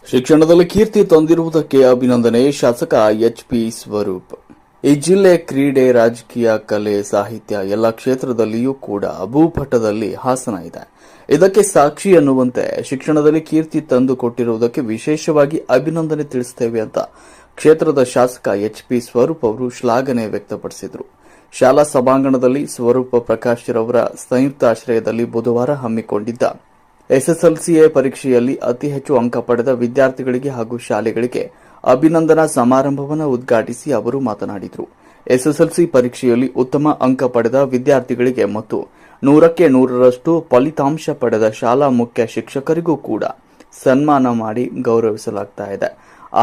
ಶಿಕ್ಷಣದಲ್ಲಿ ಕೀರ್ತಿ ತಂದಿರುವುದಕ್ಕೆ ಅಭಿನಂದನೆ ಶಾಸಕ ಎಚ್ಪಿ ಸ್ವರೂಪ್. ಈ ಜಿಲ್ಲೆ ಕ್ರೀಡೆ, ರಾಜಕೀಯ, ಕಲೆ, ಸಾಹಿತ್ಯ ಎಲ್ಲ ಕ್ಷೇತ್ರದಲ್ಲಿಯೂ ಕೂಡ ಭೂಪಟದಲ್ಲಿ ಹಾಸನ ಇದೆ. ಇದಕ್ಕೆ ಸಾಕ್ಷಿ ಅನ್ನುವಂತೆ ಶಿಕ್ಷಣದಲ್ಲಿ ಕೀರ್ತಿ ತಂದು ಕೊಟ್ಟಿರುವುದಕ್ಕೆ ವಿಶೇಷವಾಗಿ ಅಭಿನಂದನೆ ತಿಳಿಸುತ್ತೇವೆ ಅಂತ ಕ್ಷೇತ್ರದ ಶಾಸಕ ಎಚ್ಪಿ ಸ್ವರೂಪ್ ಅವರು ಶ್ಲಾಘನೆ ವ್ಯಕ್ತಪಡಿಸಿದರು. ಶಾಲಾ ಸಭಾಂಗಣದಲ್ಲಿ ಸ್ವರೂಪ ಪ್ರಕಾಶ್ ರವರ ಸಂಯುಕ್ತ ಆಶ್ರಯದಲ್ಲಿ ಬುಧವಾರ ಹಮ್ಮಿಕೊಂಡಿದ್ದ ಎಸ್ಎಸ್ಎಲ್ಸಿಎ ಪರೀಕ್ಷೆಯಲ್ಲಿ ಅತಿ ಹೆಚ್ಚು ಅಂಕ ಪಡೆದ ವಿದ್ಯಾರ್ಥಿಗಳಿಗೆ ಹಾಗೂ ಶಾಲೆಗಳಿಗೆ ಅಭಿನಂದನಾ ಸಮಾರಂಭವನ್ನು ಉದ್ಘಾಟಿಸಿ ಅವರು ಮಾತನಾಡಿದರು. ಎಸ್ಎಸ್ಎಲ್ಸಿ ಪರೀಕ್ಷೆಯಲ್ಲಿ ಉತ್ತಮ ಅಂಕ ಪಡೆದ ವಿದ್ಯಾರ್ಥಿಗಳಿಗೆ ಮತ್ತು 100ಕ್ಕೆ 100ರಷ್ಟು ಫಲಿತಾಂಶ ಪಡೆದ ಶಾಲಾ ಮುಖ್ಯ ಶಿಕ್ಷಕರಿಗೂ ಕೂಡ ಸನ್ಮಾನ ಮಾಡಿ ಗೌರವಿಸಲಾಗುತ್ತಿದೆ.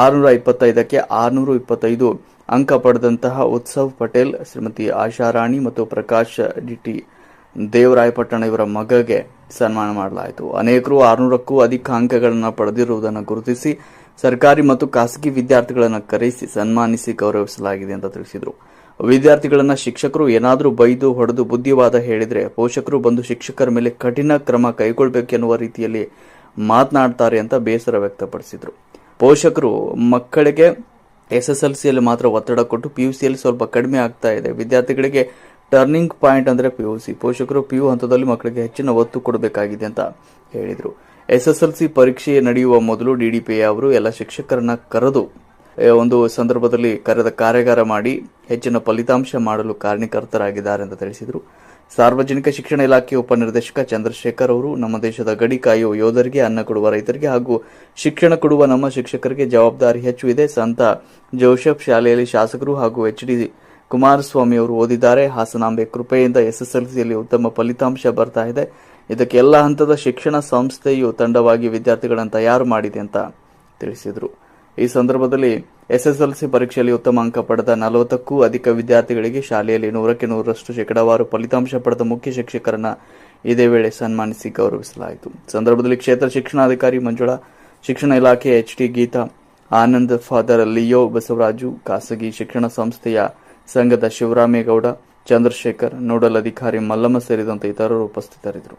625ಕ್ಕೆ 625 ಅಂಕ ಪಡೆದಂತಹ ಉತ್ಸವ್ ಪಟೇಲ್, ಶ್ರೀಮತಿ ಆಶಾರಾಣಿ ಮತ್ತು ಪ್ರಕಾಶ್ ಡಿಟಿ ದೇವರಾಯಪಟ್ಟಣ ಇವರ ಮಗಗೆ ಸನ್ಮಾನ ಮಾಡಲಾಯಿತು. ಅನೇಕರು 600ಕ್ಕೂ ಅಧಿಕ ಅಂಕಗಳನ್ನು ಪಡೆದಿರುವುದನ್ನು ಗುರುತಿಸಿ ಸರ್ಕಾರಿ ಮತ್ತು ಖಾಸಗಿ ವಿದ್ಯಾರ್ಥಿಗಳನ್ನು ಕರೆಸಿ ಸನ್ಮಾನಿಸಿ ಗೌರವಿಸಲಾಗಿದೆ ಅಂತ ತಿಳಿಸಿದರು. ವಿದ್ಯಾರ್ಥಿಗಳನ್ನ ಶಿಕ್ಷಕರು ಏನಾದರೂ ಬೈದು ಹೊಡೆದು ಬುದ್ಧಿವಾದ ಹೇಳಿದರೆ ಪೋಷಕರು ಬಂದು ಶಿಕ್ಷಕರ ಮೇಲೆ ಕಠಿಣ ಕ್ರಮ ಕೈಗೊಳ್ಳಬೇಕೆನ್ನುವ ರೀತಿಯಲ್ಲಿ ಮಾತನಾಡ್ತಾರೆ ಅಂತ ಬೇಸರ ವ್ಯಕ್ತಪಡಿಸಿದರು. ಪೋಷಕರು ಮಕ್ಕಳಿಗೆ ಎಸ್ಎಸ್ಎಲ್ಸಿಯಲ್ಲಿ ಮಾತ್ರ ಒತ್ತಡ ಕೊಟ್ಟು ಪಿಯುಸಿಯಲ್ಲಿ ಸ್ವಲ್ಪ ಕಡಿಮೆ ಆಗ್ತಾ ಇದೆ. ವಿದ್ಯಾರ್ಥಿಗಳಿಗೆ ಟರ್ನಿಂಗ್ ಪಾಯಿಂಟ್ ಅಂದರೆ ಪಿಯುಸಿ. ಪೋಷಕರು ಪಿಯು ಹಂತದಲ್ಲಿ ಮಕ್ಕಳಿಗೆ ಹೆಚ್ಚಿನ ಒತ್ತು ಕೊಡಬೇಕಾಗಿದೆ ಅಂತ ಹೇಳಿದರು. ಎಸ್ಎಸ್ಎಲ್ಸಿ ಪರೀಕ್ಷೆ ನಡೆಯುವ ಮೊದಲು ಡಿಡಿಪಿಐ ಅವರು ಎಲ್ಲ ಶಿಕ್ಷಕರನ್ನ ಕರೆದು ಒಂದು ಸಂದರ್ಭದಲ್ಲಿ ಕರೆದ ಕಾರ್ಯಾಗಾರ ಮಾಡಿ ಹೆಚ್ಚಿನ ಫಲಿತಾಂಶ ಮಾಡಲು ಕಾರಣಕರ್ತರಾಗಿದ್ದಾರೆ ಅಂತ ತಿಳಿಸಿದರು. ಸಾರ್ವಜನಿಕ ಶಿಕ್ಷಣ ಇಲಾಖೆ ಉಪನಿರ್ದೇಶಕ ಚಂದ್ರಶೇಖರ್ ಅವರು ನಮ್ಮ ದೇಶದ ಗಡಿ ಕಾಯುವ ಯೋಧರಿಗೆ, ಅನ್ನ ಕೊಡುವ ರೈತರಿಗೆ ಹಾಗೂ ಶಿಕ್ಷಣ ಕೊಡುವ ನಮ್ಮ ಶಿಕ್ಷಕರಿಗೆ ಜವಾಬ್ದಾರಿ ಹೆಚ್ಚು ಇದೆ. ಸಂತ ಜೋಸೆಫ್ ಶಾಲೆಯಲ್ಲಿ ಶಾಸಕರು ಹಾಗೂ ಎಚ್ಡಿ ಕುಮಾರಸ್ವಾಮಿ ಅವರು ಓದಿದ್ದಾರೆ. ಹಾಸನಾಂಬೆ ಕೃಪೆಯಿಂದ ಎಸ್ಎಸ್ಎಲ್ಸಿಯಲ್ಲಿ ಉತ್ತಮ ಫಲಿತಾಂಶ ಬರ್ತಾ ಇದೆ. ಇದಕ್ಕೆ ಎಲ್ಲ ಹಂತದ ಶಿಕ್ಷಣ ಸಂಸ್ಥೆಯು ತಂಡವಾಗಿ ವಿದ್ಯಾರ್ಥಿಗಳನ್ನು ತಯಾರು ಮಾಡಿದೆ ಅಂತ ತಿಳಿಸಿದರು. ಈ ಸಂದರ್ಭದಲ್ಲಿ ಎಸ್ಎಸ್ಎಲ್ಸಿ ಪರೀಕ್ಷೆಯಲ್ಲಿ ಉತ್ತಮ ಅಂಕ ಪಡೆದ 40ಕ್ಕೂ ಅಧಿಕ ವಿದ್ಯಾರ್ಥಿಗಳಿಗೆ ಶಾಲೆಯಲ್ಲಿ 100ಕ್ಕೆ 100ರಷ್ಟು ಶೇಕಡಾವಾರು ಫಲಿತಾಂಶ ಪಡೆದ ಮುಖ್ಯ ಶಿಕ್ಷಕರನ್ನ ಇದೇ ವೇಳೆ ಸನ್ಮಾನಿಸಿ ಗೌರವಿಸಲಾಯಿತು. ಸಂದರ್ಭದಲ್ಲಿ ಕ್ಷೇತ್ರ ಶಿಕ್ಷಣಾಧಿಕಾರಿ ಮಂಜುಳಾ, ಶಿಕ್ಷಣ ಇಲಾಖೆ HD Geetha, Anand, father Leo Basavaraju, ಖಾಸಗಿ ಶಿಕ್ಷಣ ಸಂಸ್ಥೆಯ ಸಂಘದ ಶಿವರಾಮೇಗೌಡ, ಚಂದ್ರಶೇಖರ್, ನೋಡಲ್ ಅಧಿಕಾರಿ ಮಲ್ಲಮ್ಮ ಸೇರಿದಂತೆ ಇತರರು ಉಪಸ್ಥಿತರಿದ್ದರು.